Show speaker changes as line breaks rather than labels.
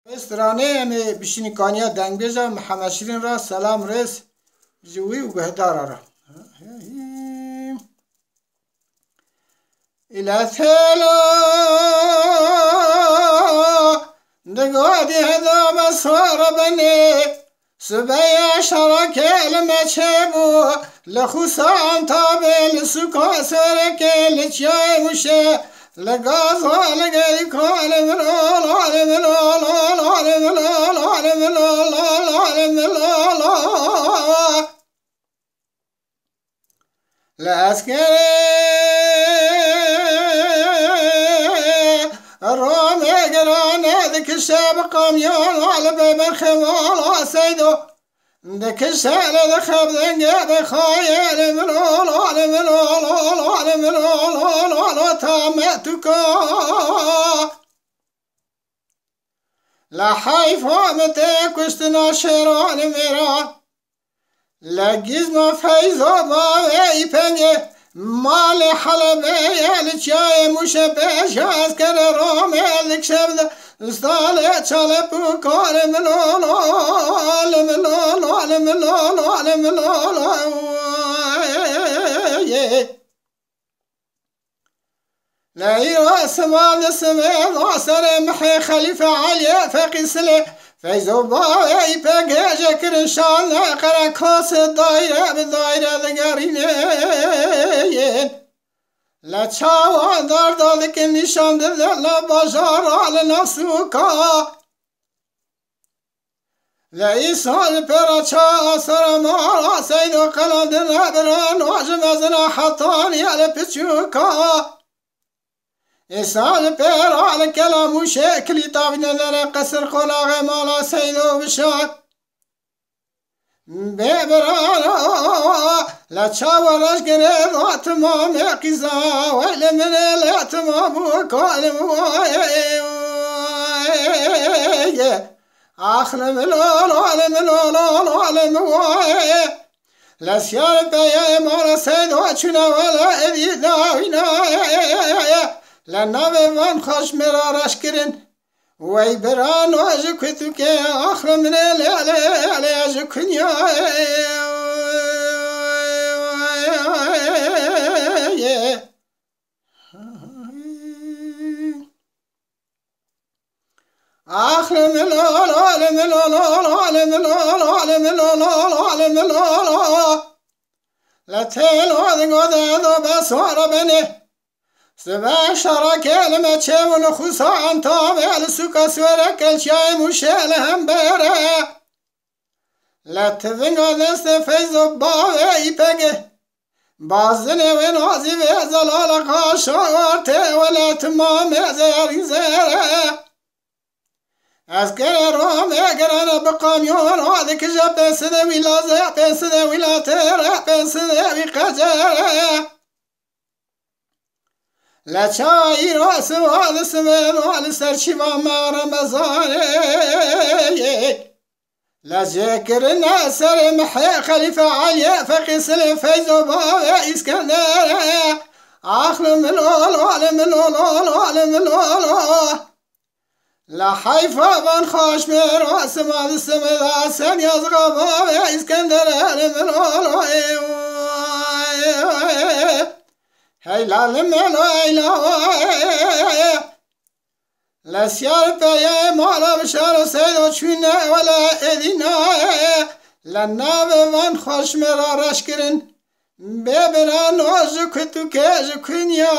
استرانه می بشینی کانیا دنگ بیجا محمد شیرین را سلام رس جوی و گهدار را الاتلا دقادي هذا مسوار بني سبيا شرك المشبو لخصان طابل سكا سرك لشاي مشي لقاز ولقى كل من العالم العالم العالم العالم العالم لا أسكري الرامي قران ذك الشاب قميون على باب الخمال سيدو ذك الشال ذخب ذنقب خايل من العالم العالم العالم تامتك لا حيف ومتك وشتنا شيران ميران لقيز ما فايزو باوي بني مال حلبي لجاي مشبه جاز كر رومي لك شبد استالي شلبو كالم العالم العالم العالم العالم لا يراس مال السماء ضاسر محي خليفة عليا فقسلي فيزو باوي بقى كر ان شاء الله قرا كاس الدايرة بالدايرة ذقارينين لا تشاوان دار دالك النشان لا بجار على نفسوكا لا يسال برا سر مارا سيدو قلند نبران وجمزنا حطاني على بتشوكا يسال برا على كلام شكلي طابنا لنا قصر خلاغ مالا سيدو بشار ببرانا لا تشاورش قريض تمام قزا ولا من الاتمام وكالم اخلم العالم العالم لا سيار بيا ما سيد وشنا ولا اذي داوينا لا نبي من خش مرارش كرن وي بران واجكتك اخر من علي اجكنيا اخر من العالم العالم العالم العالم العالم لا تلو ذا بس وربني سبع شرك لما تشاول خصان طابع لسوكا سورك الشاي مشال هم بيرا لا تذنق نست فيز باوي يبقى بازني وين عزي بيزلال قاشورت ولا تمام زير زير أذكر روم أقرأنا بقاميون وذيك جاب سنوي لا زي سنوي لا ترى سنوي قجر لا شاي راس وعلى سمان وعلى سرشيما ما رمضان لا ذكر الناس محي خليفة عليا فقيس الفيز وباوي اسكندر اخلم العالم العالم العالم لا حيفا بن خاش راس ما السما سن يزغى باوي اسكندر العالم هاي لا لا سيار بيا مالا بشار سيدو شونا ولا إذنا لنا بمن خوش مرا رشكرن ببران وزكتو كزكنيا